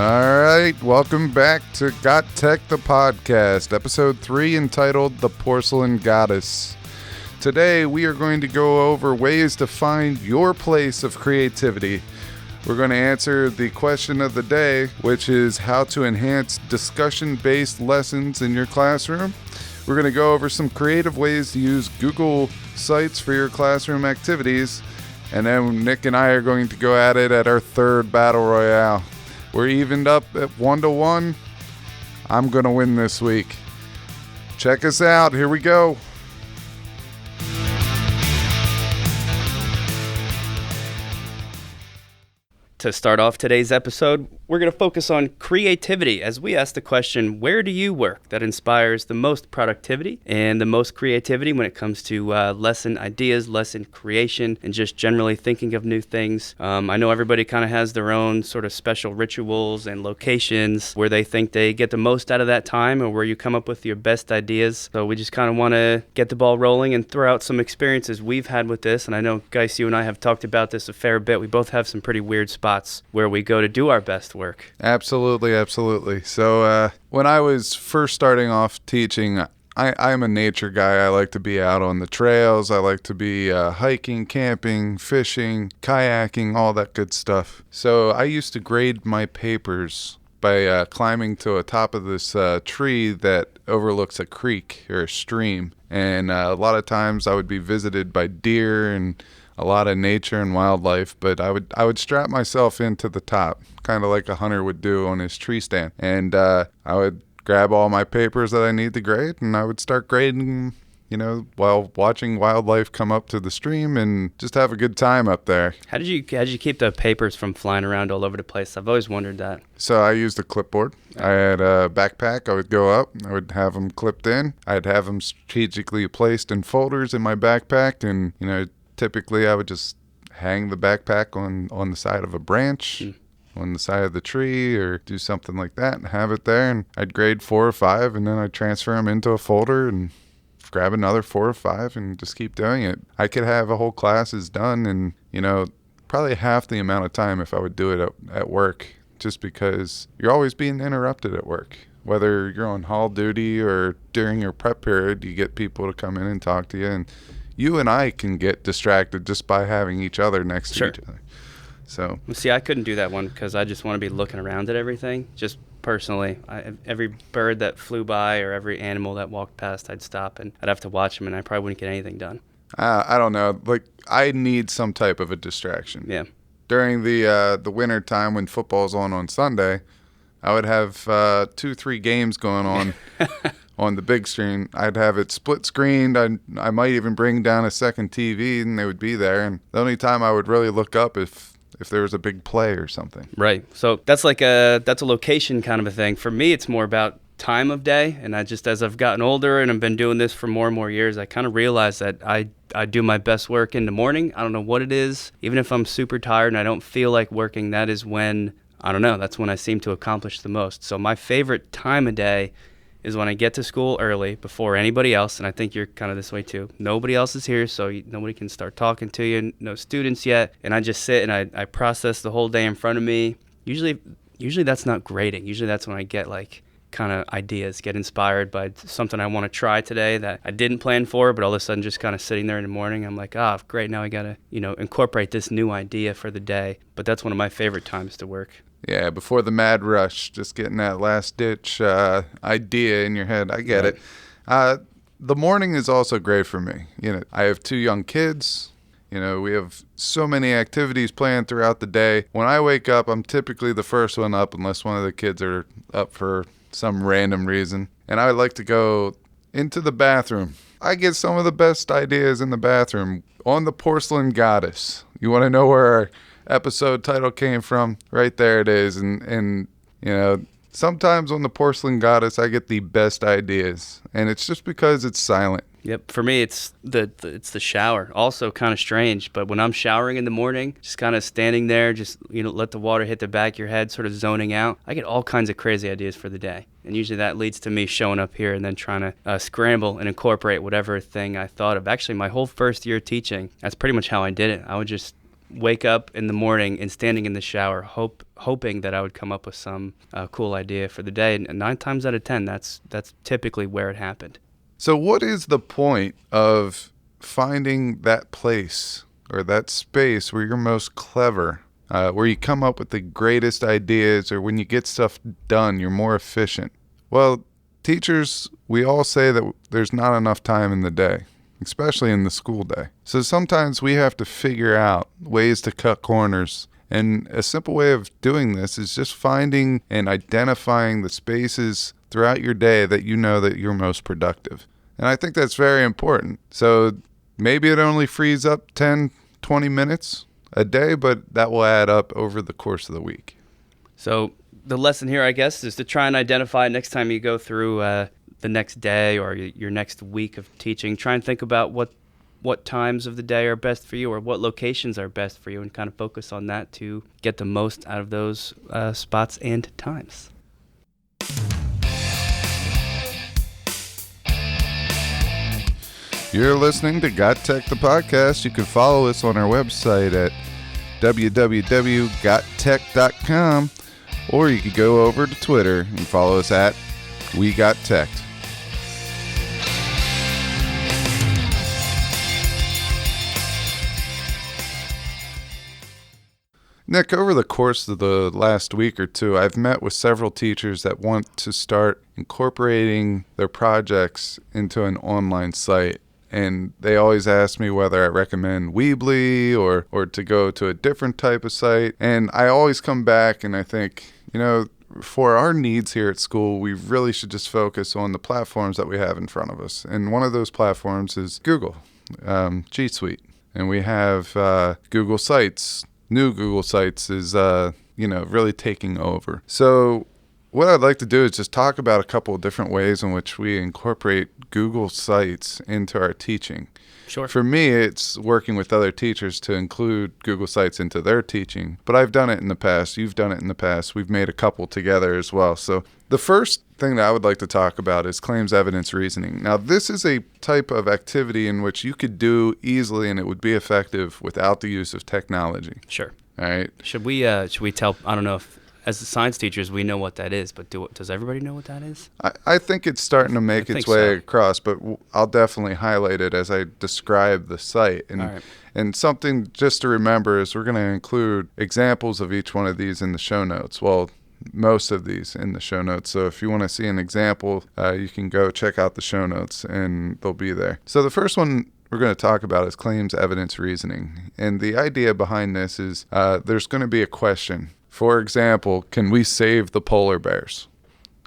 All right, welcome back to GotTech the podcast, episode 3, entitled The Porcelain Goddess. Today we are going to go over ways to find your place of creativity. We're going to answer the question of the day, which is how to enhance discussion-based lessons in your classroom. We're going to go over some creative ways to use Google Sites for your classroom activities. And then Nick and I are going to go at it at our third Battle Royale. We're evened up at 1-1. I'm going to win this week. Check us out. Here we go. To start off today's episode, we're going to focus on creativity as we ask the question, where do you work that inspires the most productivity and the most creativity when it comes to lesson ideas, lesson creation, and just generally thinking of new things? I know everybody kind of has their own sort of special rituals and locations where they think they get the most out of that time or where you come up with your best ideas. So we just kind of want to get the ball rolling and throw out some experiences we've had with this. And I know, Guise, you and I have talked about this a fair bit. We both have some pretty weird spots where we go to do our best work. Absolutely. So when I was first starting off teaching, I'm a nature guy. I like to be out on the trails. I like to be hiking, camping, fishing, kayaking, all that good stuff. So I used to grade my papers by climbing to the top of this tree that overlooks a creek or a stream. And a lot of times I would be visited by deer and a lot of nature and wildlife, but I would strap myself into the top, kind of like a hunter would do on his tree stand. And I would grab all my papers that I need to grade, and I would start grading, while watching wildlife come up to the stream and just have a good time up there. How did you keep the papers from flying around all over the place? I've always wondered that. So I used a clipboard. I had a backpack. I would go up. I would have them clipped in. I'd have them strategically placed in folders in my backpack, and, typically, I would just hang the backpack on the side of a branch, on the side of the tree, or do something like that and have it there. And I'd grade 4 or 5, and then I'd transfer them into a folder and grab another 4 or 5 and just keep doing it. I could have a whole classes done in, probably half the amount of time if I would do it at work, just because you're always being interrupted at work. Whether you're on hall duty or during your prep period, you get people to come in and talk to you, and you and I can get distracted just by having each other next to each other. So, see, I couldn't do that one because I just want to be looking around at everything. Just personally, every bird that flew by or every animal that walked past, I'd stop and I'd have to watch them, and I probably wouldn't get anything done. I don't know. Like, I need some type of a distraction. Yeah. During the winter time when football's on Sunday, I would have 2-3 games going on. On the big screen. I'd have it split screened. I might even bring down a second TV and they would be there. And the only time I would really look up if there was a big play or something. Right. So that's a location kind of a thing. For me, it's more about time of day. And as I've gotten older and I've been doing this for more and more years, I kind of realized that I do my best work in the morning. I don't know what it is. Even if I'm super tired and I don't feel like working, that is when, that's when I seem to accomplish the most. So my favorite time of day is when I get to school early before anybody else, and I think you're kind of this way too. Nobody else is here, so nobody can start talking to you, no students yet, and I just sit and I process the whole day in front of me. Usually that's not grading. Usually that's when I get kind of ideas, get inspired by something I want to try today that I didn't plan for, but all of a sudden just kind of sitting there in the morning, I'm like, great, now I got to, incorporate this new idea for the day. But that's one of my favorite times to work. Yeah, before the mad rush, just getting that last-ditch idea in your head. I get it. The morning is also great for me. I have 2 young kids. We have so many activities planned throughout the day. When I wake up, I'm typically the first one up unless one of the kids are up for some random reason. And I would like to go into the bathroom. I get some of the best ideas in the bathroom on the Porcelain Goddess. You want to know where our episode title came from? Right there it is. And sometimes on the Porcelain Goddess I get the best ideas, and it's just because it's silent. Yep. For me, it's the shower. Also kind of strange, but when I'm showering in the morning, just kind of standing there, just let the water hit the back of your head, sort of zoning out, I get all kinds of crazy ideas for the day. And usually that leads to me showing up here and then trying to scramble and incorporate whatever thing I thought of. Actually, my whole first year teaching, that's pretty much how I did it. I would just wake up in the morning and standing in the shower, hoping that I would come up with some cool idea for the day. And 9 times out of 10, that's typically where it happened. So what is the point of finding that place or that space where you're most clever, where you come up with the greatest ideas, or when you get stuff done, you're more efficient? Well, teachers, we all say that there's not enough time in the day, especially in the school day. So sometimes we have to figure out ways to cut corners. And a simple way of doing this is just finding and identifying the spaces throughout your day that you know that you're most productive. And I think that's very important. So maybe it only frees up 10, 20 minutes a day, but that will add up over the course of the week. So the lesson here, I guess, is to try and identify next time you go through the next day or your next week of teaching. Try and think about what times of the day are best for you, or what locations are best for you, and kind of focus on that to get the most out of those spots and times. You're listening to GotTech, the podcast. You can follow us on our website at www.gottech.com, or you could go over to Twitter and follow us at WeGotTech. Nick, over the course of the last week or two, I've met with several teachers that want to start incorporating their projects into an online site. And they always ask me whether I recommend Weebly or to go to a different type of site. And I always come back and I think, for our needs here at school, we really should just focus on the platforms that we have in front of us. And one of those platforms is Google, G Suite. And we have Google Sites. New Google Sites is, really taking over. So what I'd like to do is just talk about a couple of different ways in which we incorporate Google Sites into our teaching. Sure. For me, it's working with other teachers to include Google Sites into their teaching. But I've done it in the past. You've done it in the past. We've made a couple together as well. So the first thing that I would like to talk about is claims evidence reasoning. Now, this is a type of activity in which you could do easily and it would be effective without the use of technology. Sure. All right. Should we tell, I don't know if, as the science teachers, we know what that is, but does everybody know what that is? I think it's starting to make its way across, but I'll definitely highlight it as I describe the site. And, all right. And something just to remember is we're going to include examples of each one of these in the show notes. Well, most of these in the show notes. So if you want to see an example, you can go check out the show notes and they'll be there. So the first one we're going to talk about is claims evidence reasoning. And the idea behind this is there's going to be a question. For example, can we save the polar bears?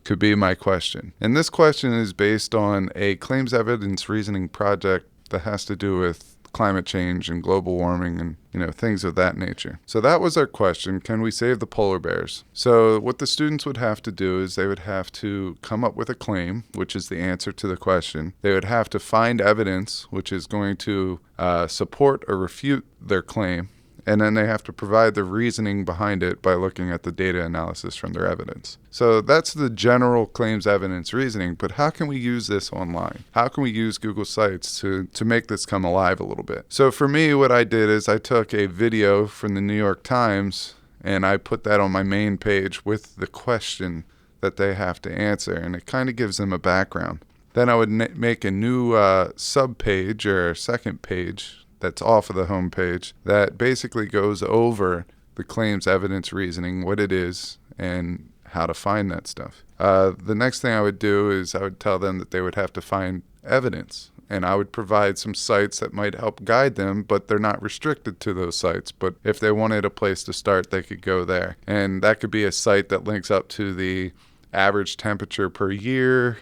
Could be my question. And this question is based on a claims evidence reasoning project that has to do with climate change and global warming and things of that nature. So that was our question. Can we save the polar bears? So what the students would have to do is they would have to come up with a claim, which is the answer to the question. They would have to find evidence, which is going to support or refute their claim. And then they have to provide the reasoning behind it by looking at the data analysis from their evidence. So that's the general claims evidence reasoning, but how can we use this online? How can we use Google Sites to make this come alive a little bit? So for me, what I did is I took a video from the New York Times and I put that on my main page with the question that they have to answer, and it kind of gives them a background. Then I would make a new sub-page or a second page that's off of the home page that basically goes over the claims evidence reasoning, what it is, and how to find that stuff. The next thing I would do is I would tell them that they would have to find evidence, and I would provide some sites that might help guide them, but they're not restricted to those sites. But if they wanted a place to start, they could go there. And that could be a site that links up to the average temperature per year,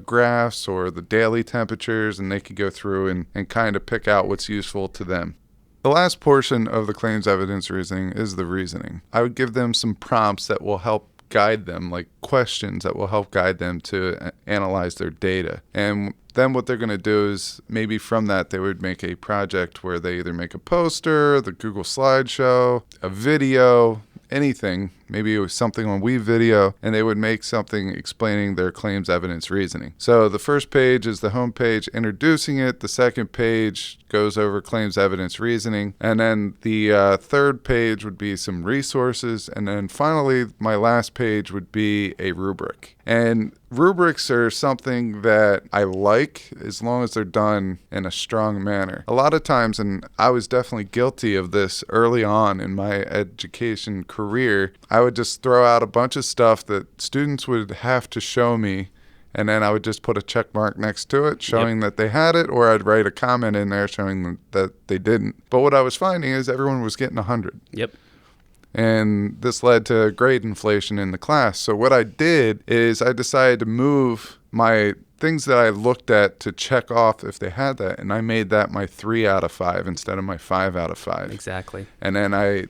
graphs or the daily temperatures, and they could go through and kind of pick out what's useful to them. The last portion of the claims evidence reasoning is the reasoning. I would give them some prompts that will help guide them, like questions that will help guide them to analyze their data. And then what they're going to do is maybe from that they would make a project where they either make a poster, the Google slideshow, a video, anything maybe it was something on Weave Video, and they would make something explaining their claims evidence reasoning. So the first page is the home page introducing it. The second page goes over claims evidence reasoning. And then the third page would be some resources. And then finally, my last page would be a rubric. And rubrics are something that I like as long as they're done in a strong manner. A lot of times, and I was definitely guilty of this early on in my education career, I would just throw out a bunch of stuff that students would have to show me, and then I would just put a check mark next to it showing that they had it, or I'd write a comment in there showing that they didn't. But what I was finding is everyone was getting 100. Yep. And this led to grade inflation in the class. So what I did is I decided to move my things that I looked at to check off if they had that, and I made that my 3 out of 5 instead of my 5 out of 5. Exactly. And then I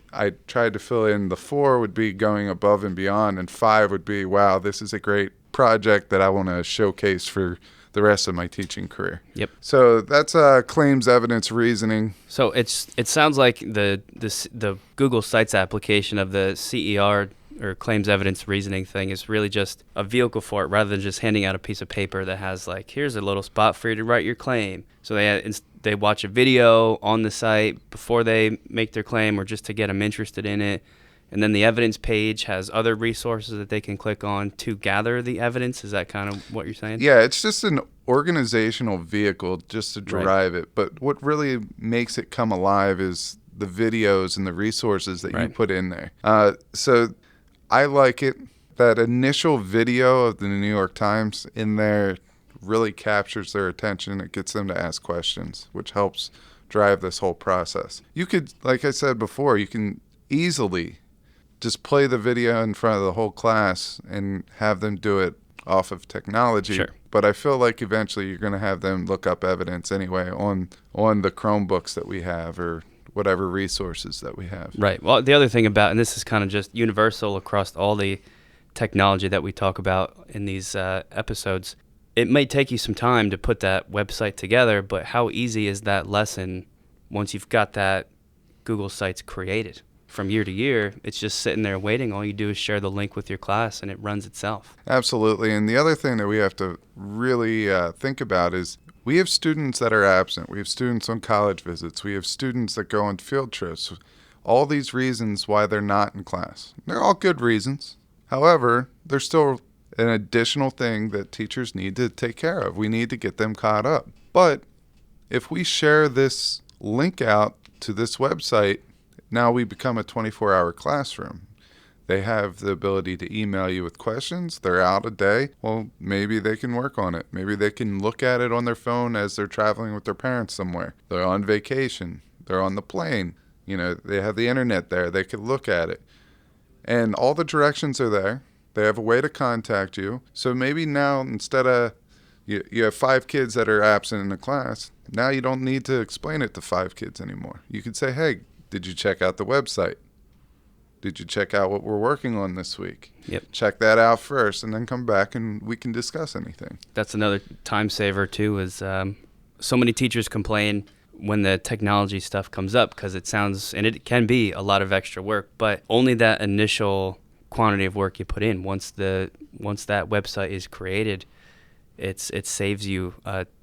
tried to fill in the 4 would be going above and beyond, and 5 would be, wow, this is a great project that I want to showcase for the rest of my teaching career. Yep. So that's claims evidence reasoning. So it sounds like the Google Sites application of the CER or claims evidence reasoning thing is really just a vehicle for it, rather than just handing out a piece of paper that has like, here's a little spot for you to write your claim. So they watch a video on the site before they make their claim, or just to get them interested in it. And then the evidence page has other resources that they can click on to gather the evidence. Is that kind of what you're saying? Yeah, it's just an organizational vehicle just to drive it. But what really makes it come alive is the videos and the resources that you put in there. So I like it. That initial video of the New York Times in there really captures their attention. It gets them to ask questions, which helps drive this whole process. You could, like I said before, you can easily just play the video in front of the whole class and have them do it off of technology. Sure. But I feel like eventually you're going to have them look up evidence anyway on the Chromebooks that we have, or whatever resources that we have. Right. Well, the other thing about, and this is kind of just universal across all the technology that we talk about in these episodes, it may take you some time to put that website together, but how easy is that lesson once you've got that Google Sites created? From year to year, it's just sitting there waiting. All you do is share the link with your class, and it runs itself. Absolutely. And the other thing that we have to really think about is we have students that are absent. We have students on college visits. We have students that go on field trips. All these reasons why they're not in class. They're all good reasons. However, there's still an additional thing that teachers need to take care of. We need to get them caught up. But if we share this link out to this website, now we become a 24-hour classroom. They have the ability to email you with questions. They're out a day. Well, maybe they can work on it. Maybe they can look at it on their phone as they're traveling with their parents somewhere. They're on vacation. They're on the plane. They have the internet there. They could look at it. And all the directions are there. They have a way to contact you. So maybe now, instead of you have 5 kids that are absent in the class, now you don't need to explain it to 5 kids anymore. You could say, hey, did you check out the website? Did you check out what we're working on this week? Yep. Check that out first, and then come back and we can discuss anything. That's another time saver too, is so many teachers complain when the technology stuff comes up, because it sounds, and it can be, a lot of extra work, but only that initial quantity of work you put in. Once that website is created, it saves you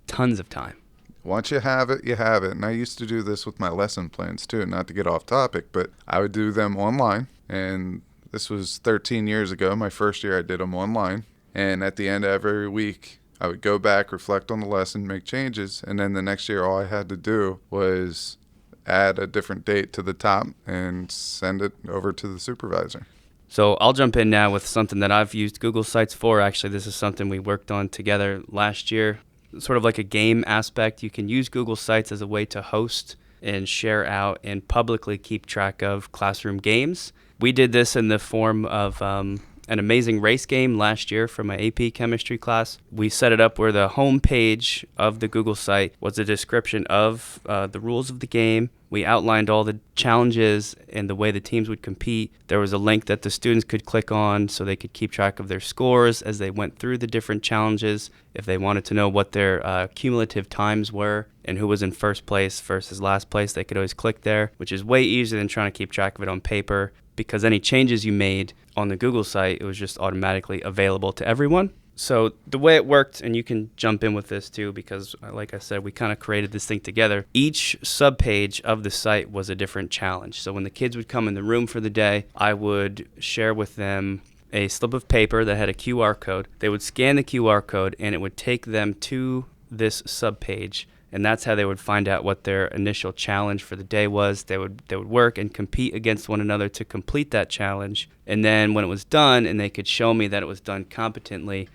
tons of time. Once you have it, you have it. And I used to do this with my lesson plans too, not to get off topic, but I would do them online. And this was 13 years ago. My first year I did them online. And at the end of every week, I would go back, reflect on the lesson, make changes. And then the next year, all I had to do was add a different date to the top and send it over to the supervisor. So I'll jump in now with something that I've used Google Sites for. Actually, this is something we worked on together last year. Sort of like a game aspect. You can use Google Sites as a way to host and share out and publicly keep track of classroom games. We did this in the form of an amazing race game last year for my AP chemistry class. We set it up where the home page of the Google site was a description of the rules of the game, We outlined all the challenges and the way the teams would compete. There was a link that the students could click on so they could keep track of their scores as they went through the different challenges. If they wanted to know what their cumulative times were and who was in first place versus last place, they could always click there, which is way easier than trying to keep track of it on paper, because any changes you made on the Google site, it was just automatically available to everyone. So the way it worked, and you can jump in with this too, because like I said, we kind of created this thing together. Each subpage of the site was a different challenge. So when the kids would come in the room for the day, I would share with them a slip of paper that had a QR code. They would scan the QR code and it would take them to this subpage. And that's how they would find out what their initial challenge for the day was. They would work and compete against one another to complete that challenge. And then when it was done and they could show me that it was done competently,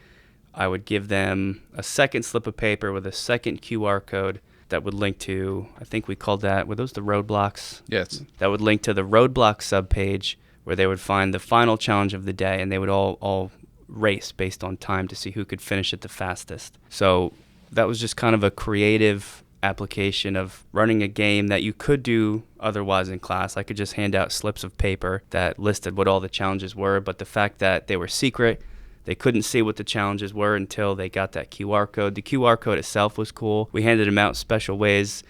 I would give them a second slip of paper with a second QR code that would link to, I think we called that, were those the roadblocks? Yes. That would link to the roadblock subpage where they would find the final challenge of the day, and they would all race based on time to see who could finish it the fastest. So that was just kind of a creative application of running a game that you could do otherwise in class. I could just hand out slips of paper that listed what all the challenges were, but the fact that they were secret, they couldn't see what the challenges were until they got that QR code. The QR code itself was cool. We handed them out special ways.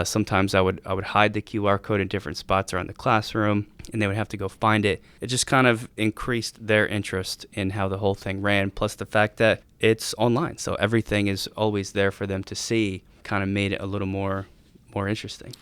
Sometimes I would hide the QR code in different spots around the classroom, and they would have to go find it. It just kind of increased their interest in how the whole thing ran, plus the fact that it's online, so everything is always there for them to see, kind of made it a little more interesting.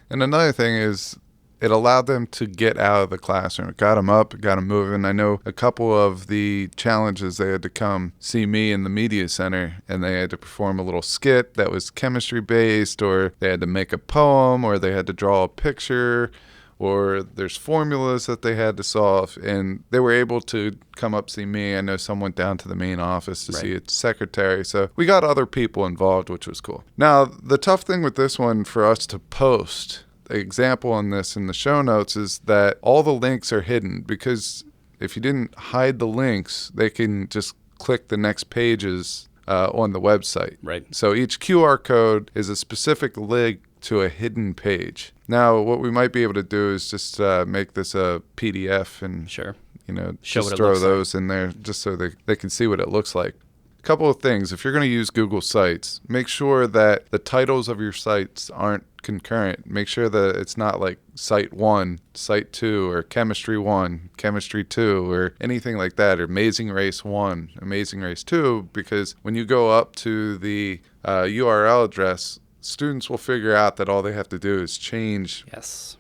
And another thing is, it allowed them to get out of the classroom. It got them up, it got them moving. I know a couple of the challenges, they had to come see me in the media center, and they had to perform a little skit that was chemistry based, or they had to make a poem, or they had to draw a picture, or there's formulas that they had to solve, and they were able to come up see me. I know some went down to the main office to see its secretary, so we got other people involved, which was cool. Now, the tough thing with this one for us to post, the example on this in the show notes, is that all the links are hidden, because if you didn't hide the links, they can just click the next pages on the website. Right. So each QR code is a specific link to a hidden page. Now, what we might be able to do is just make this a PDF and Sure. Show just throw those in there just so they can see what it looks like. A couple of things. If you're going to use Google Sites, make sure that the titles of your sites aren't concurrent. Make sure that it's not like Site 1, Site 2, or Chemistry 1, Chemistry 2, or anything like that, or Amazing Race 1, Amazing Race 2, because when you go up to the URL address, students will figure out that all they have to do is change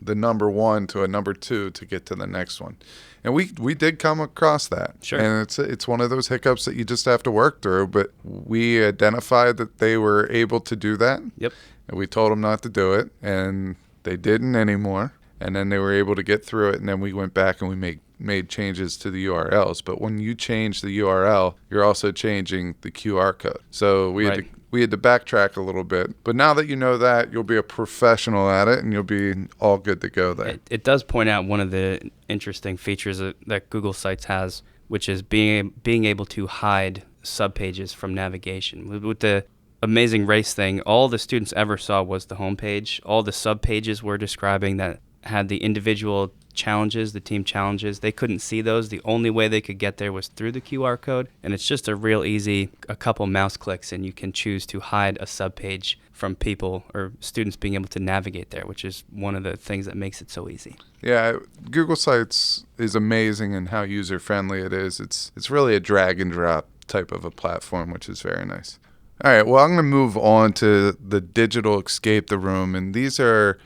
the number 1 to a number 2 to get to the next one. And we did come across that. Sure. And it's one of those hiccups that you just have to work through. But we identified that they were able to do that. Yep. And we told them not to do it. And they didn't anymore. And then they were able to get through it. And then we went back and we made changes to the URLs. But when you change the URL, you're also changing the QR code. So we had to backtrack a little bit. But now that you know that, you'll be a professional at it, and you'll be all good to go there. It does point out one of the interesting features that Google Sites has, which is being able to hide subpages from navigation. With the Amazing Race thing, all the students ever saw was the homepage. All the subpages we're describing that had the individual challenges, the team challenges, they couldn't see those. The only way they could get there was through the QR code, and it's just a real easy, a couple mouse clicks, and you can choose to hide a subpage from people or students being able to navigate there, which is one of the things that makes it so easy. Yeah, Google Sites is amazing in how user-friendly it is. It's really a drag-and-drop type of a platform, which is very nice. All right, well, I'm going to move on to the digital escape the room, and these are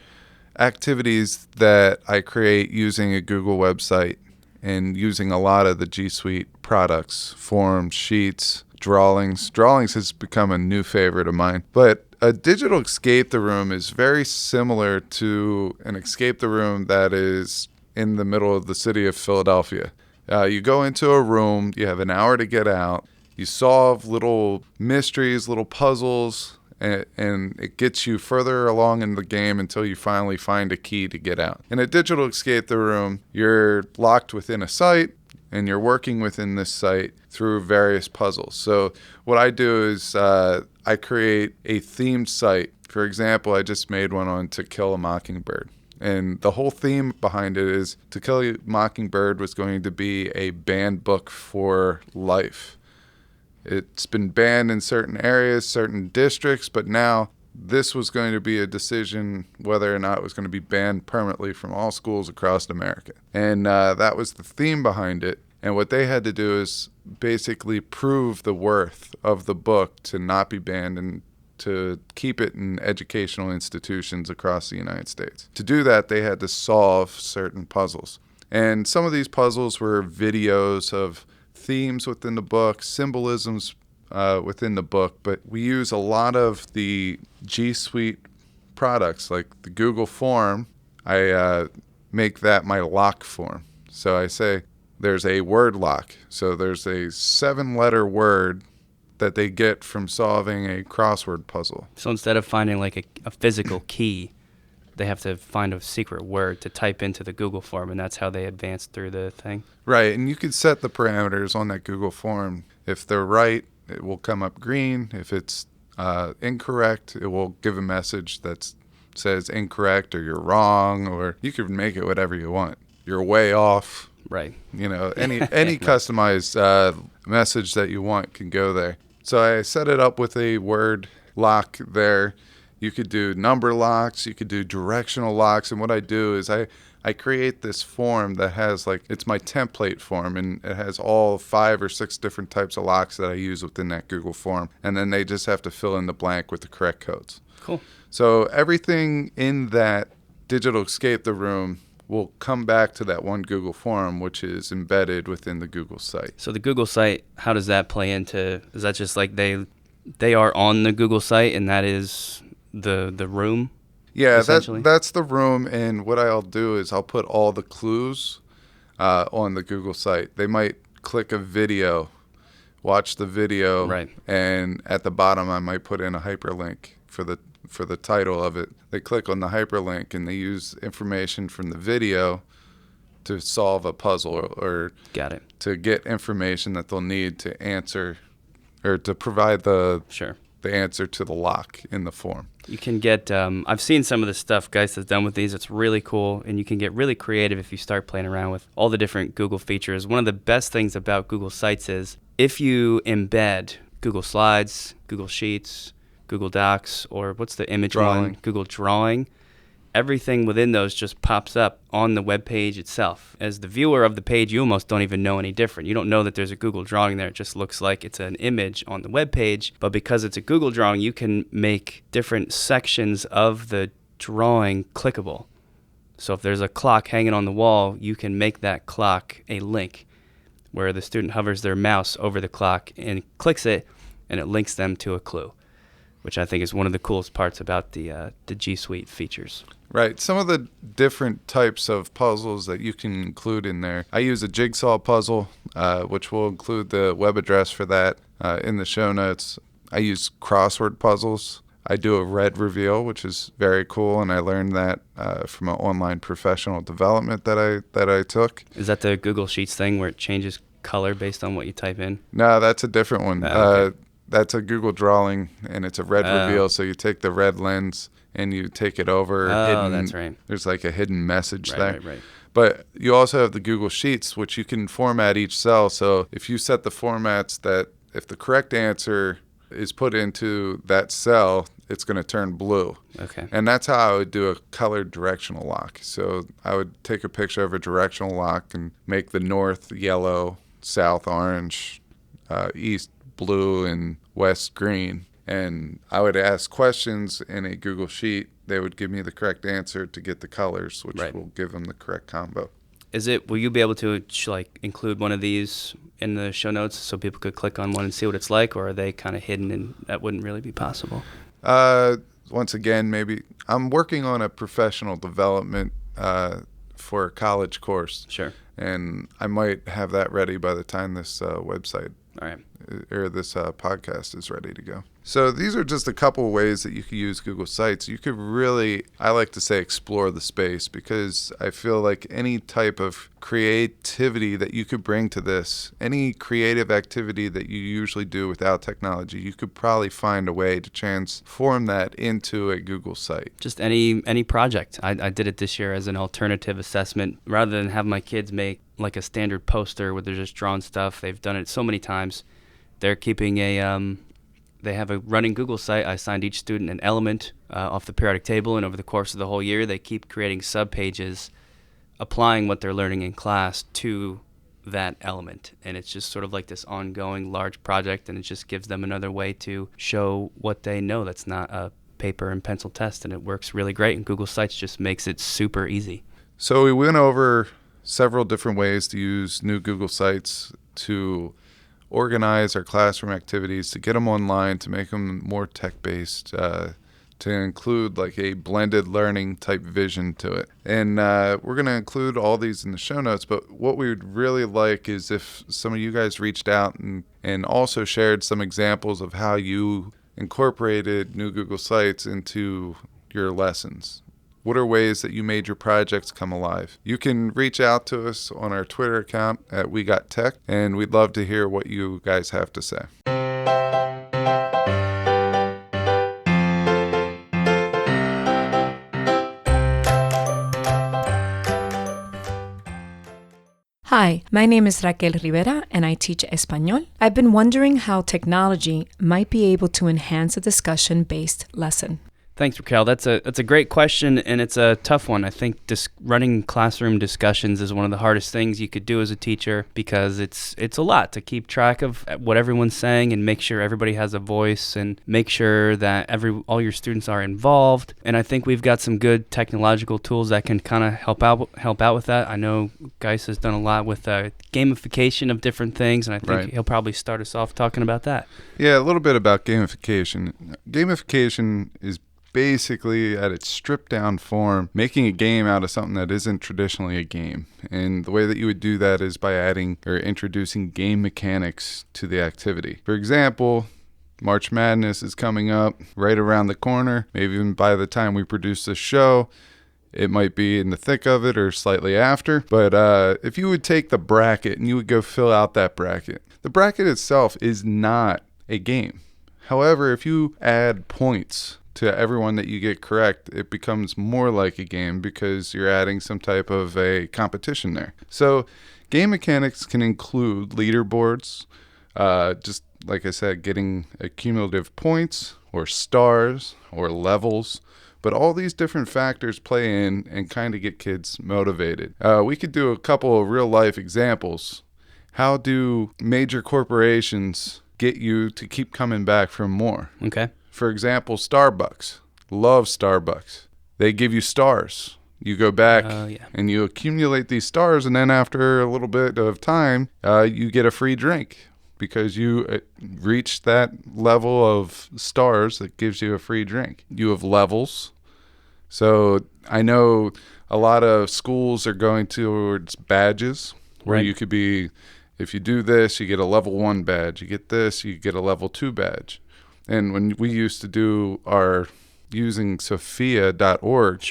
activities that I create using a Google website and using a lot of the G Suite products, forms, sheets, drawings. Drawings has become a new favorite of mine. But a digital escape the room is very similar to an escape the room that is in the middle of the city of Philadelphia. You go into a room, you have an hour to get out, you solve little mysteries, little puzzles, and it gets you further along in the game until you finally find a key to get out. In a digital escape the room, you're locked within a site, and you're working within this site through various puzzles. So what I do is I create a themed site. For example, I just made one on To Kill a Mockingbird. And the whole theme behind it is To Kill a Mockingbird was going to be a banned book for life. It's been banned in certain areas, certain districts, but now this was going to be a decision whether or not it was going to be banned permanently from all schools across America. And that was the theme behind it. And what they had to do is basically prove the worth of the book to not be banned and to keep it in educational institutions across the United States. To do that, they had to solve certain puzzles. And some of these puzzles were videos of themes within the book, symbolisms within the book, but we use a lot of the G Suite products, like the Google form. I make that my lock form. So I say there's a word lock. So there's a 7-letter word that they get from solving a crossword puzzle. So instead of finding like a physical key, they have to find a secret word to type into the Google form, and that's how they advance through the thing. Right, and you can set the parameters on that Google form. If they're right, it will come up green. If it's incorrect, it will give a message that says incorrect or you're wrong, or you can make it whatever you want. You're way off. Right. You know, any customized message that you want can go there. So I set it up with a word lock there. You could do number locks, you could do directional locks, and what I do is I create this form that has it's my template form, and it has all 5 or 6 different types of locks that I use within that Google form, and then they just have to fill in the blank with the correct codes. Cool. So everything in that digital escape the room will come back to that one Google form, which is embedded within the Google site. So the Google site, how does that play into, is that just like they are on the Google site and that is the room? Yeah, that's the room, and what I'll do is I'll put all the clues on the Google site. They might click a video, watch the video, right, and at the bottom I might put in a hyperlink for the title of it. They click on the hyperlink and they use information from the video to solve a puzzle or got it, to get information that they'll need to answer or to provide the answer to the lock in the form. You can get, I've seen some of the stuff Guise has done with these. It's really cool, and you can get really creative if you start playing around with all the different Google features. One of the best things about Google Sites is if you embed Google Slides, Google Sheets, Google Docs, or what's the image one? Google Drawing. Everything within those just pops up on the web page itself. As the viewer of the page, you almost don't even know any different. You don't know that there's a Google Drawing there. It just looks like it's an image on the web page. But because it's a Google Drawing, you can make different sections of the drawing clickable. So if there's a clock hanging on the wall, you can make that clock a link where the student hovers their mouse over the clock and clicks it, and it links them to a clue, which I think is one of the coolest parts about the G Suite features. Right. Some of the different types of puzzles that you can include in there. I use a jigsaw puzzle, which will include the web address for that in the show notes. I use crossword puzzles. I do a red reveal, which is very cool, and I learned that from an online professional development that I took. Is that the Google Sheets thing where it changes color based on what you type in? No, that's a different one. Okay. That's a Google Drawing, and it's a red reveal. So you take the red lens and you take it over. Oh, that's right. There's like a hidden message there. Right. But you also have the Google Sheets, which you can format each cell. So if you set the formats that if the correct answer is put into that cell, it's going to turn blue. Okay. And that's how I would do a colored directional lock. So I would take a picture of a directional lock and make the north yellow, south orange, east blue, and west green. And I would ask questions in a Google Sheet. They would give me the correct answer to get the colors, which will give them the correct combo. Will you be able to include one of these in the show notes so people could click on one and see what it's like, or are they kind of hidden and that wouldn't really be possible? Once again, maybe I'm working on a professional development for a college course. Sure. And I might have that ready by the time this website or this podcast is ready to go. So these are just a couple of ways that you could use Google Sites. You could really, I like to say, explore the space, because I feel like any type of creativity that you could bring to this, any creative activity that you usually do without technology, you could probably find a way to transform that into a Google site. Just any project. I did it this year as an alternative assessment. Rather than have my kids make like a standard poster where they're just drawing stuff, they've done it so many times. They're keeping they have a running Google site. I assigned each student an element off the periodic table, and over the course of the whole year, they keep creating subpages, applying what they're learning in class to that element. And it's just sort of like this ongoing large project, and it just gives them another way to show what they know that's not a paper and pencil test, and it works really great, and Google Sites just makes it super easy. So we went over several different ways to use new Google Sites to organize our classroom activities, to get them online, to make them more tech-based, to include like a blended learning type vision to it. And we're going to include all these in the show notes, but what we would really like is if some of you guys reached out and also shared some examples of how you incorporated new Google Sites into your lessons. What are ways that you made your projects come alive? You can reach out to us on our Twitter account at GotTechED, and we'd love to hear what you guys have to say. Hi, my name is Raquel Rivera, and I teach Español. I've been wondering how technology might be able to enhance a discussion-based lesson. Thanks, Raquel. That's a great question, and it's a tough one. I think running classroom discussions is one of the hardest things you could do as a teacher, because it's a lot to keep track of what everyone's saying and make sure everybody has a voice and make sure that all your students are involved. And I think we've got some good technological tools that can kind of help out with that. I know Guise has done a lot with gamification of different things, and I think he'll probably start us off talking about that. Yeah, a little bit about gamification. Gamification is basically, at its stripped down form, making a game out of something that isn't traditionally a game. And the way that you would do that is by adding or introducing game mechanics to the activity. For example, March Madness is coming up right around the corner. Maybe even by the time we produce this show, it might be in the thick of it or slightly after. But if you would take the bracket and you would go fill out that bracket, the bracket itself is not a game. However, if you add points to everyone that you get correct, it becomes more like a game because you're adding some type of a competition there. So game mechanics can include leaderboards, just like I said, getting accumulative points or stars or levels. But all these different factors play in and kind of get kids motivated. We could do a couple of real life examples. How do major corporations get you to keep coming back for more? Okay. For example, Starbucks. Love Starbucks. They give you stars. You go back and you accumulate these stars, and then after a little bit of time, you get a free drink because you reached that level of stars that gives you a free drink. You have levels. So I know a lot of schools are going towards badges where you could be, if you do this, you get a level 1 badge. You get this, you get a level 2 badge. And when we used to do our using Sophia.org,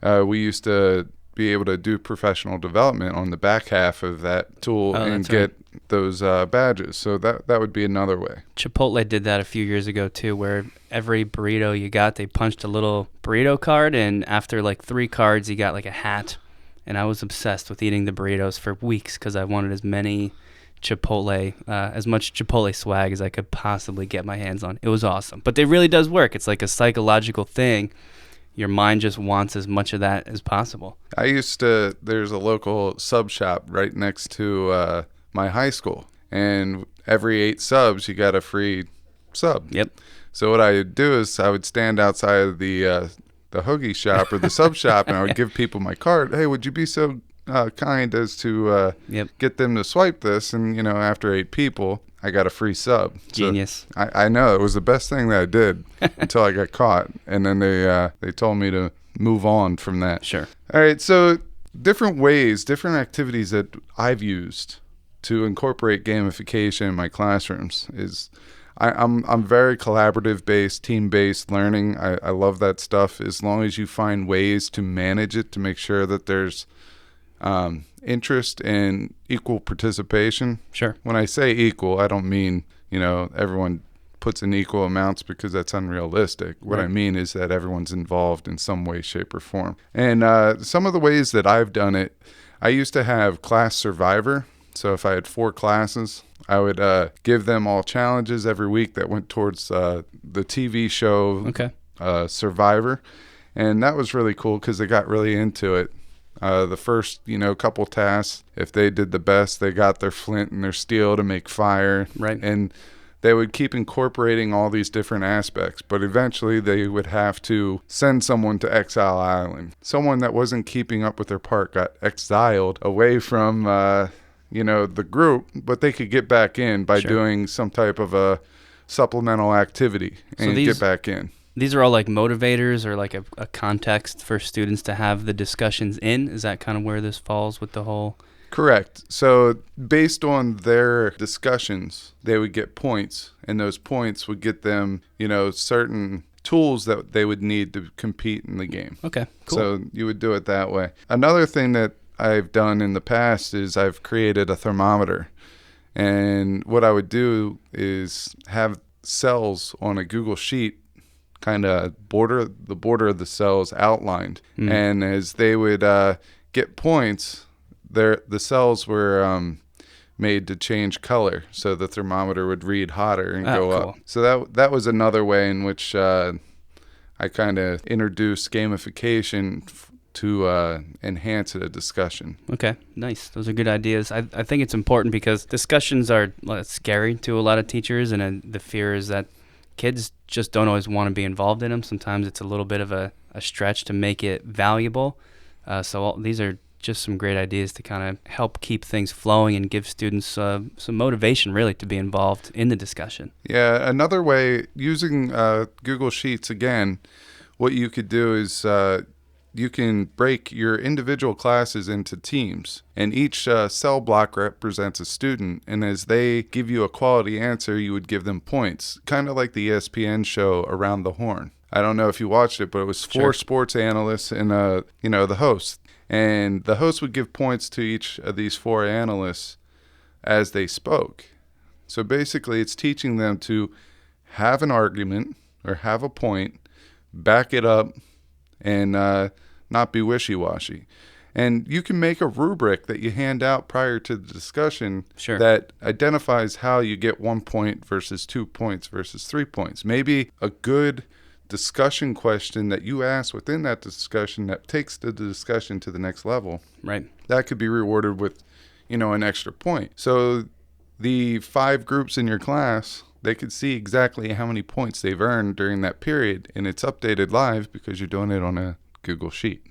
we used to be able to do professional development on the back half of that tool and get those badges. So that would be another way. Chipotle did that a few years ago too, where every burrito you got, they punched a little burrito card, and after like 3 cards, you got like a hat. And I was obsessed with eating the burritos for weeks because I wanted as much Chipotle swag as I could possibly get my hands on. It was awesome. But it really does work. It's like a psychological thing. Your mind just wants as much of that as possible. There's a local sub shop right next to my high school. And every 8 subs, you got a free sub. Yep. So what I would do is I would stand outside of the hoagie shop or the sub shop, and I would give people my card. Hey, would you be so kind as to get them to swipe this? And, after 8 people, I got a free sub. Genius. So I know. It was the best thing that I did until I got caught. And then they told me to move on from that. Sure. All right. So different ways, different activities that I've used to incorporate gamification in my classrooms is I'm very collaborative based, team based learning. I love that stuff as long as you find ways to manage it to make sure that there's interest and equal participation. Sure. When I say equal, I don't mean, everyone puts in equal amounts because that's unrealistic. What I mean is that everyone's involved in some way, shape, or form. And some of the ways that I've done it, I used to have class survivor. So if I had 4 classes, I would give them all challenges every week that went towards the TV show Survivor. And that was really cool because they got really into it. The first, couple tasks, if they did the best, they got their flint and their steel to make fire. Right. And they would keep incorporating all these different aspects, but eventually they would have to send someone to Exile Island. Someone that wasn't keeping up with their part got exiled away from, the group, but they could get back in by doing some type of a supplemental activity and get back in. These are all like motivators or like a context for students to have the discussions in? Is that kind of where this falls with the whole... Correct. So based on their discussions, they would get points, and those points would get them, certain tools that they would need to compete in the game. Okay, cool. So you would do it that way. Another thing that I've done in the past is I've created a thermometer. And what I would do is have cells on a Google Sheet kind of the border of the cells outlined. And as they would get points, the cells were made to change color, so the thermometer would read hotter and go up. So that was another way in which I kind of introduced gamification to enhance a discussion. Okay, nice. Those are good ideas. I think it's important because discussions are scary to a lot of teachers, and the fear is that kids just don't always want to be involved in them. Sometimes it's a little bit of a stretch to make it valuable. So these are just some great ideas to kind of help keep things flowing and give students some motivation really to be involved in the discussion. Yeah, another way, using Google Sheets again, what you could do is you can break your individual classes into teams, and each cell block represents a student, and as they give you a quality answer, you would give them points, kind of like the ESPN show Around the Horn. I don't know if you watched it, but it was 4 sports analysts and the host. And the host would give points to each of these 4 analysts as they spoke. So basically, it's teaching them to have an argument or have a point, back it up, and not be wishy-washy. And you can make a rubric that you hand out prior to the discussion that identifies how you get 1 point versus 2 points versus 3 points. Maybe a good discussion question that you ask within that discussion that takes the discussion to the next level. Right. That could be rewarded with, an extra point. So the 5 groups in your class, they could see exactly how many points they've earned during that period, and it's updated live because you're doing it on a Google Sheet.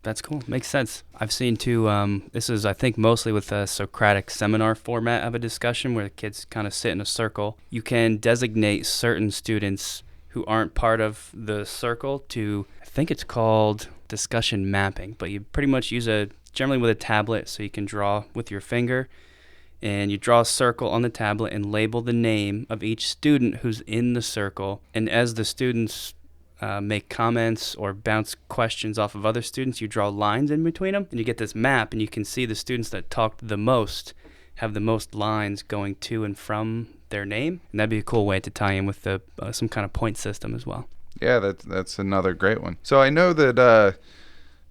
That's cool. Makes sense. I've seen too, this is, I think, mostly with a Socratic seminar format of a discussion where the kids kind of sit in a circle. You can designate certain students who aren't part of the circle to, I think it's called discussion mapping, but you pretty much use generally with a tablet, so you can draw with your finger, and you draw a circle on the tablet and label the name of each student who's in the circle. And as the students make comments or bounce questions off of other students, you draw lines in between them, and you get this map, and you can see the students that talked the most have the most lines going to and from their name, and that'd be a cool way to tie in with some kind of point system as well. Yeah, that's another great one. So I know that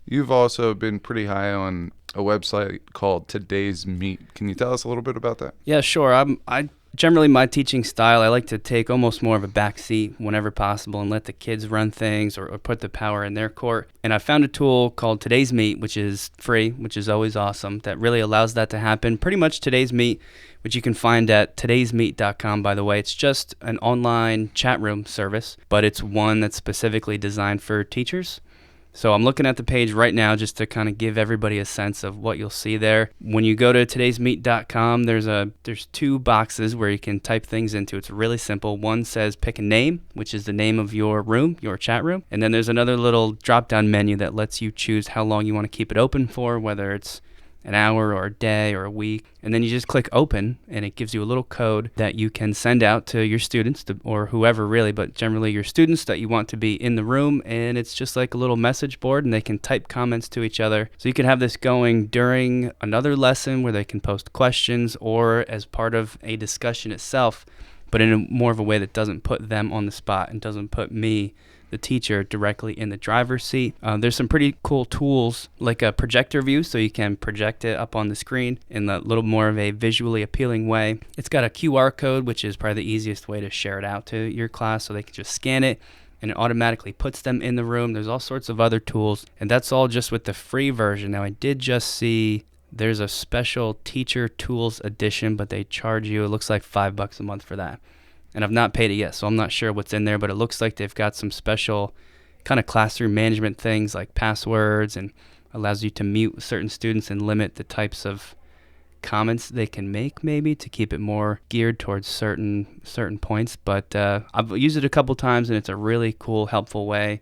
you've also been pretty high on a website called Today's Meet. Can you tell us a little bit about that? Yeah, sure. I generally, my teaching style, I like to take almost more of a back seat whenever possible and let the kids run things or put the power in their court. And I found a tool called Today's Meet, which is free, which is always awesome, that really allows that to happen. Pretty much Today's Meet, which you can find at todaysmeet.com, by the way. It's just an online chat room service, but it's one that's specifically designed for teachers. So I'm looking at the page right now just to kind of give everybody a sense of what you'll see there. When you go to todaysmeet.com, there's 2 boxes where you can type things into. It's really simple. One says pick a name, which is the name of your room, your chat room. And then there's another little drop-down menu that lets you choose how long you want to keep it open for, whether it's an hour or a day or a week. And then you just click open, and it gives you a little code that you can send out to your students or whoever really, but generally your students that you want to be in the room. And it's just like a little message board, and they can type comments to each other. So you can have this going during another lesson where they can post questions or as part of a discussion itself, but in a more of a way that doesn't put them on the spot and doesn't put me, the teacher, directly in the driver's seat. There's some pretty cool tools like a projector view, so you can project it up on the screen in a little more of a visually appealing way. It's got a QR code, which is probably the easiest way to share it out to your class, so they can just scan it and it automatically puts them in the room. There's all sorts of other tools, and that's all just with the free version. Now, I did just see there's a special teacher tools edition, but they charge you, it looks like $5 a month for that. And I've not paid it yet, so I'm not sure what's in there, but it looks like they've got some special kind of classroom management things like passwords, and allows you to mute certain students and limit the types of comments they can make, maybe to keep it more geared towards certain points. But I've used it a couple times, and it's a really cool, helpful way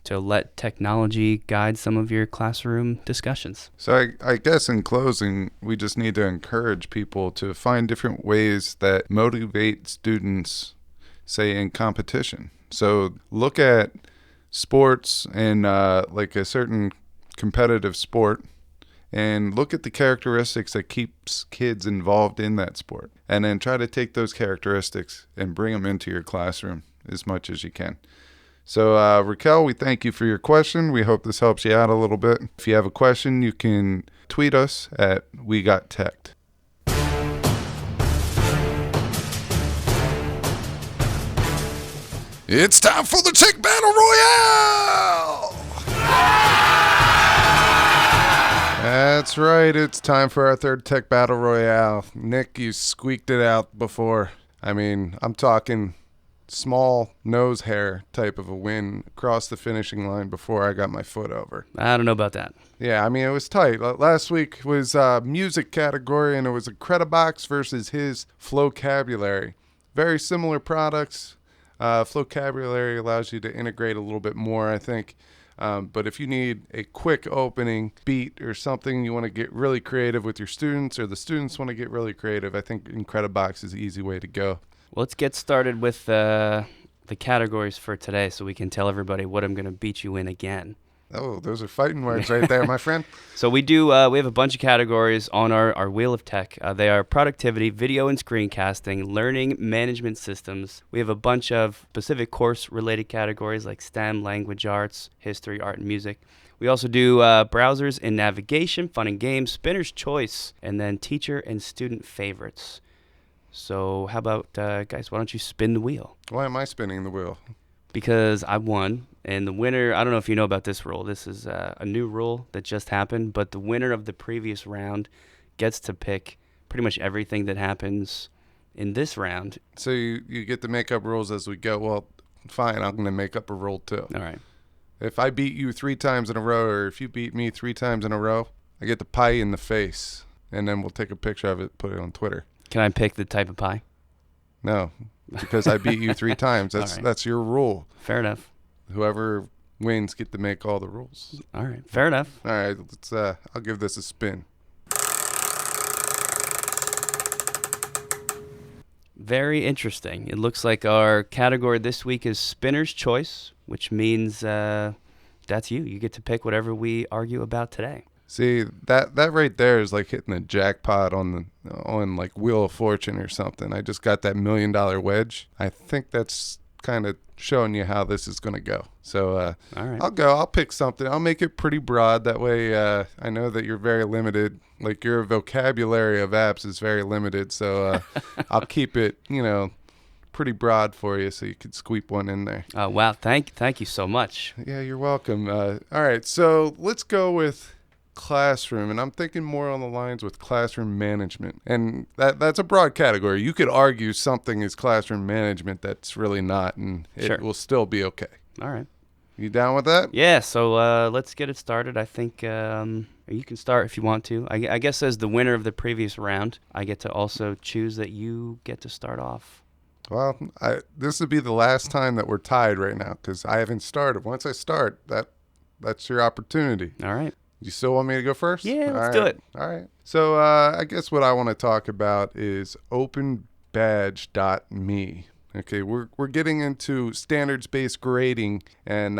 to let technology guide some of your classroom discussions. So I guess in closing, we just need to encourage people to find different ways that motivate students, say, in competition. So look at sports and like a certain competitive sport, and look at the characteristics that keeps kids involved in that sport, and then try to take those characteristics and bring them into your classroom as much as you can. So, Raquel, we thank you for your question. We hope this helps you out a little bit. If you have a question, you can tweet us at GotTechED. It's time for the Tech Battle Royale! That's right. It's time for our third Tech Battle Royale. Nick, you squeaked it out before. I mean, I'm talking small nose hair type of a win across the finishing line before I got my foot over. I don't know about that. Yeah, I mean, it was tight. Last week was music category, and it was a Credibox versus his Flowcabulary. Very similar products. Flowcabulary allows you to integrate a little bit more, I think. But if you need a quick opening beat or something, you want to get really creative with your students, or the students want to get really creative, I think Credibox is the easy way to go. Well, let's get started with the categories for today so we can tell everybody what I'm going to beat you in again. Oh, those are fighting words right there, my friend. So we have a bunch of categories on our Wheel of Tech. They are productivity, video and screencasting, learning management systems. We have a bunch of specific course-related categories like STEM, language arts, history, art, and music. We also do browsers and navigation, fun and games, spinner's choice, and then teacher and student favorites. So how about, guys, why don't you spin the wheel? Why am I spinning the wheel? Because I won, and the winner, I don't know if you know about this rule. This is a new rule that just happened, but the winner of the previous round gets to pick pretty much everything that happens in this round. So you get to make up rules as we go. Well, fine, I'm going to make up a rule too. All right. If I beat you 3 times in a row, or if you beat me 3 times in a row, I get to pie you in the face, and then we'll take a picture of it, put it on Twitter. Can I pick the type of pie? No, because I beat you 3 times. That's your rule. Fair enough. Whoever wins get to make all the rules. All right. Fair enough. All right, let's. I'll give this a spin. Very interesting. It looks like our category this week is Spinner's Choice, which means that's you. You get to pick whatever we argue about today. See, that right there is like hitting the jackpot on like Wheel of Fortune or something. I just got that $1 million wedge. I think that's kind of showing you how this is going to go. So all right. I'll pick something. I'll make it pretty broad. That way I know that you're very limited. Like your vocabulary of apps is very limited. So I'll keep it, pretty broad for you so you could squeak one in there. Oh, wow. Thank you so much. Yeah, you're welcome. All right, so let's go with classroom, and I'm thinking more on the lines with classroom management, and that's a broad category. You could argue something is classroom management that's really not, and it will still be okay. All right. You down with that? Yeah, so let's get it started. I think you can start if you want to. I guess as the winner of the previous round, I get to also choose that you get to start off. Well, this would be the last time that we're tied right now because I haven't started. Once I start, that's your opportunity. All right. You still want me to go first? Yeah, let's All do right. it. All right. So I guess what I want to talk about is openbadge.me. Okay, we're getting into standards-based grading and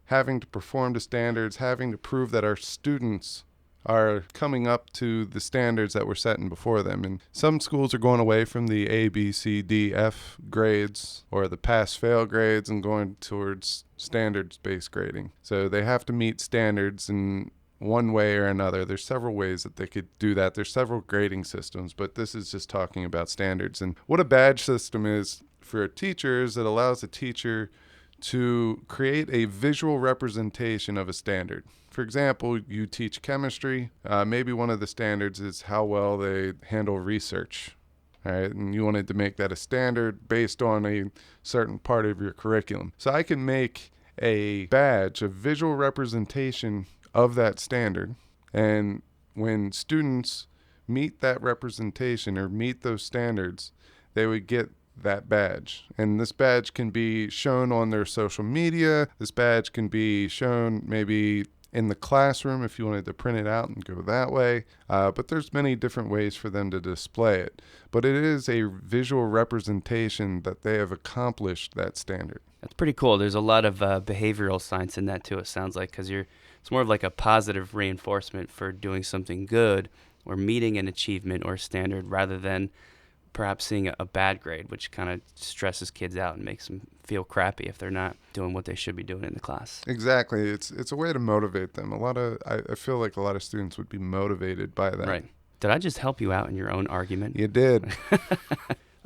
having to perform to standards, having to prove that our students are coming up to the standards that we're setting before them. And some schools are going away from the A, B, C, D, F grades or the pass-fail grades and going towards standards-based grading. So they have to meet standards in one way or another. There's several ways that they could do that. There's several grading systems, but this is just talking about standards. And what a badge system is for teachers, it allows a teacher to create a visual representation of a standard. For example, you teach chemistry. Maybe one of the standards is how well they handle research. All right, and you wanted to make that a standard based on a certain part of your curriculum. So I can make a badge, a visual representation of that standard. And when students meet that representation or meet those standards, they would get that badge. And this badge can be shown on their social media. This badge can be shown maybe in the classroom if you wanted to print it out and go that way. But there's many different ways for them to display it. But it is a visual representation that they have accomplished that standard. That's pretty cool. There's a lot of behavioral science in that too, it sounds like, because it's more of like a positive reinforcement for doing something good or meeting an achievement or standard rather than perhaps seeing a bad grade, which kind of stresses kids out and makes them feel crappy if they're not doing what they should be doing in the class. Exactly. It's a way to motivate them. I feel like a lot of students would be motivated by that. Right. Did I just help you out in your own argument? You did.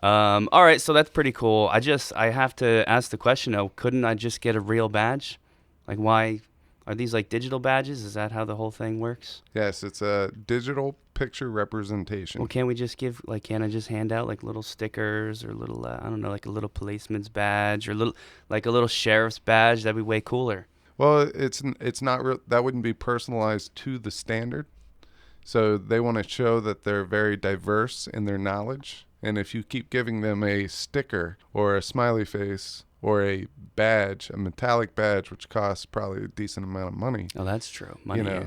All right, so that's pretty cool. I have to ask the question though, couldn't I just get a real badge? Like, why are these like digital badges? Is that how the whole thing works? Yes, it's a digital picture representation. Well, can't I just hand out like little stickers or little, I don't know, like a little policeman's badge or like a little sheriff's badge? That'd be way cooler. Well, it's not that wouldn't be personalized to the standard. So they want to show that they're very diverse in their knowledge. And if you keep giving them a sticker or a smiley face or a badge, a metallic badge, which costs probably a decent amount of money. Oh, that's true. Money, yeah.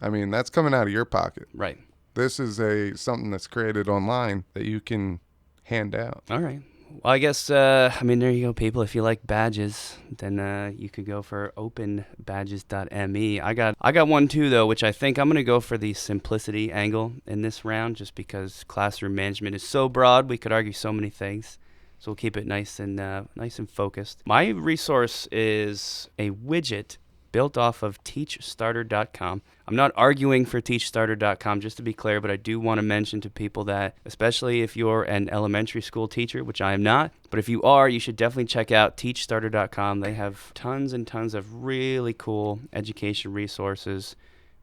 I mean, that's coming out of your pocket. Right. This is something that's created online that you can hand out. All right. Well, I guess, there you go, people. If you like badges, then you could go for openbadges.me. I got one too, though, which I think I'm going to go for the simplicity angle in this round, just because classroom management is so broad. We could argue so many things. So we'll keep it nice and focused. My resource is a widget built off of teachstarter.com. I'm not arguing for teachstarter.com, just to be clear, but I do want to mention to people that, especially if you're an elementary school teacher, which I am not, but if you are, you should definitely check out teachstarter.com. They have tons and tons of really cool education resources.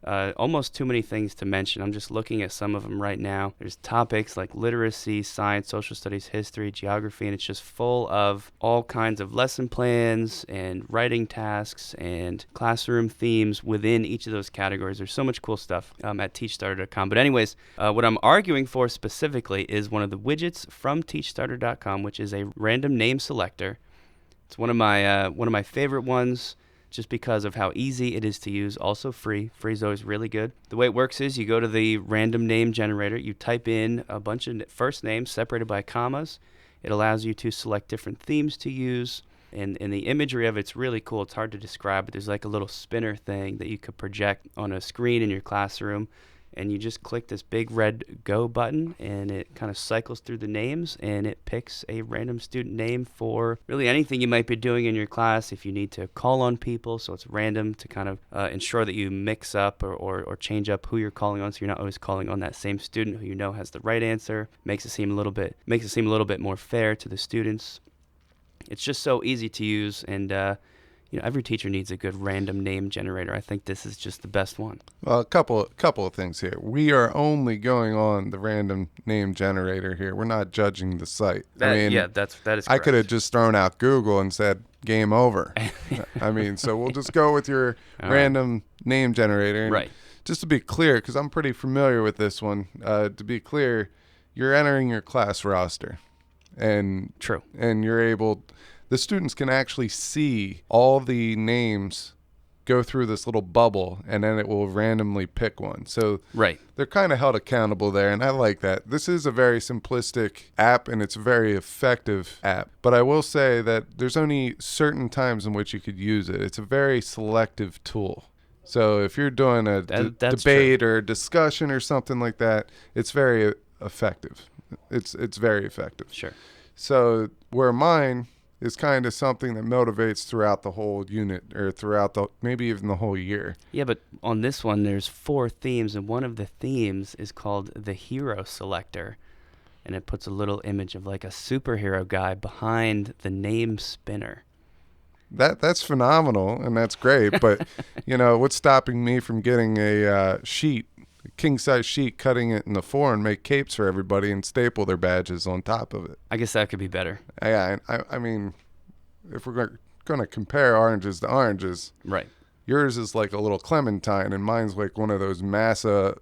Almost too many things to mention. I'm just looking at some of them right now. There's topics like literacy, science, social studies, history, geography, and it's just full of all kinds of lesson plans and writing tasks and classroom themes within each of those categories. There's so much cool stuff at teachstarter.com. But anyways, what I'm arguing for specifically is one of the widgets from teachstarter.com, which is a random name selector. It's one of my favorite ones, just because of how easy it is to use. Also free. Free is always really good. The way it works is you go to the random name generator, you type in a bunch of first names separated by commas. It allows you to select different themes to use. And the imagery of it's really cool. It's hard to describe, but there's like a little spinner thing that you could project on a screen in your classroom. And you just click this big red go button, and it kind of cycles through the names, and it picks a random student name for really anything you might be doing in your class. If you need to call on people, so it's random to kind of ensure that you mix up or change up who you're calling on, so you're not always calling on that same student who you know has the right answer. Makes it seem a little bit more fair to the students. It's just so easy to use, and every teacher needs a good random name generator. I think this is just the best one. Well, a couple of things here. We are only going on the random name generator here. We're not judging the site. That is correct. I could have just thrown out Google and said game over. So we'll just go with your random name generator. And right. Just to be clear, because I'm pretty familiar with this one, to be clear, you're entering your class roster. And true. And you're able... The students can actually see all the names go through this little bubble, and then it will randomly pick one. So Right. they're kind of held accountable there, and I like that. This is a very simplistic app, and it's a very effective app. But I will say that there's only certain times in which you could use it. It's a very selective tool. So if you're doing a That's debate or a discussion or something like that, it's very effective. It's very effective. Sure. So where mine is kind of something that motivates throughout the whole unit or throughout maybe even the whole year. Yeah, but on this one, there's 4 themes, and one of the themes is called the Hero Selector, and it puts a little image of like a superhero guy behind the name spinner. That's phenomenal, and that's great. But, what's stopping me from getting a king-size sheet, cutting it into 4 and make capes for everybody and staple their badges on top of it? I guess that could be better. Yeah, I mean, if we're going to compare oranges to oranges, Right. yours is like a little clementine, and mine's like one of those massa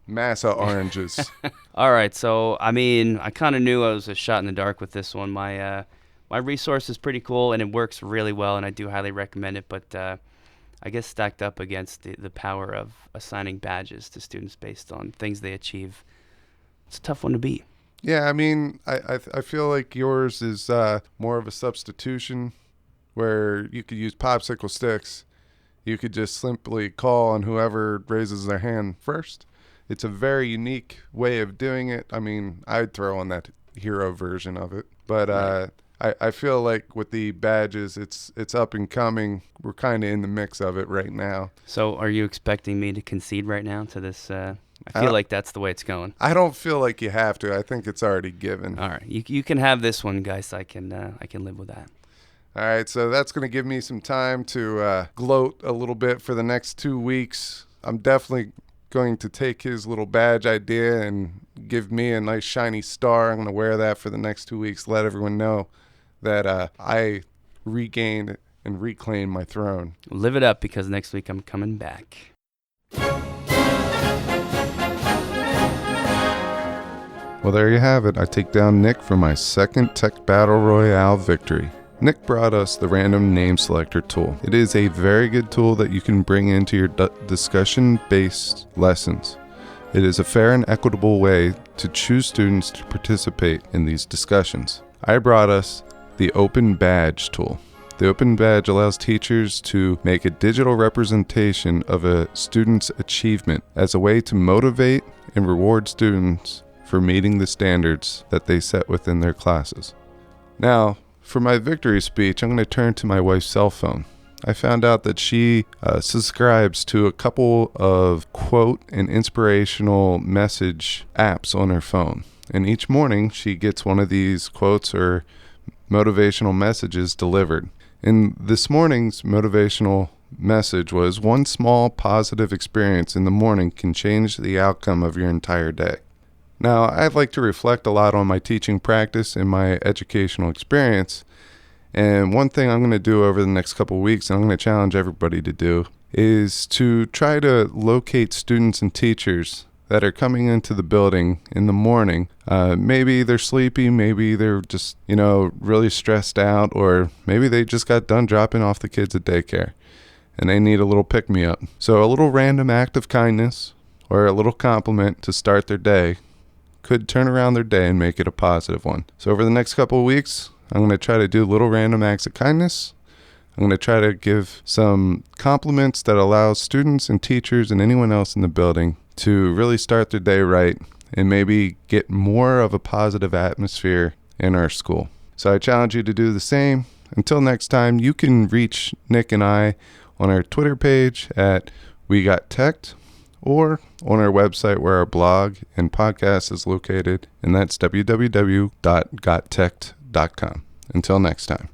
oranges. All right, so I mean, I kind of knew I was a shot in the dark with this one. My resource is pretty cool, and it works really well, and I do highly recommend it. But I guess stacked up against the power of assigning badges to students based on things they achieve, it's a tough one to beat. Yeah, I mean, I feel like yours is more of a substitution where you could use popsicle sticks. You could just simply call on whoever raises their hand first. It's a very unique way of doing it. I mean, I'd throw on that hero version of it. But Right. I feel like with the badges, it's up and coming. We're kind of in the mix of it right now. So are you expecting me to concede right now to this? I feel like that's the way it's going. I don't feel like you have to. I think it's already given. All right, you can have this one, guys. I can live with that. All right, so that's going to give me some time to gloat a little bit for the next 2 weeks. I'm definitely going to take his little badge idea and give me a nice shiny star. I'm going to wear that for the next 2 weeks, let everyone know that I regained and reclaimed my throne. Live it up, because next week I'm coming back. Well, there you have it. I take down Nick for my second Tech Battle Royale victory. Nick brought us the random name selector tool. It is a very good tool that you can bring into your discussion-based lessons. It is a fair and equitable way to choose students to participate in these discussions. I brought us the Open Badge tool. The Open Badge allows teachers to make a digital representation of a student's achievement as a way to motivate and reward students for meeting the standards that they set within their classes. Now, for my victory speech, I'm going to turn to my wife's cell phone. I found out that she subscribes to a couple of quote and inspirational message apps on her phone. And each morning, she gets one of these quotes or motivational messages delivered. And this morning's motivational message was, one small positive experience in the morning can change the outcome of your entire day. Now, I'd like to reflect a lot on my teaching practice and my educational experience. And one thing I'm going to do over the next couple of weeks, and I'm going to challenge everybody to do, is to try to locate students and teachers that are coming into the building in the morning. Maybe they're sleepy, maybe they're just, really stressed out, or maybe they just got done dropping off the kids at daycare and they need a little pick-me-up. So a little random act of kindness or a little compliment to start their day could turn around their day and make it a positive one. So over the next couple of weeks, I'm going to try to do little random acts of kindness. I'm going to try to give some compliments that allow students and teachers and anyone else in the building to really start their day right and maybe get more of a positive atmosphere in our school. So I challenge you to do the same. Until next time, you can reach Nick and I on our Twitter page at GotTechED or on our website where our blog and podcast is located, and that's www.gottechd.com. Until next time.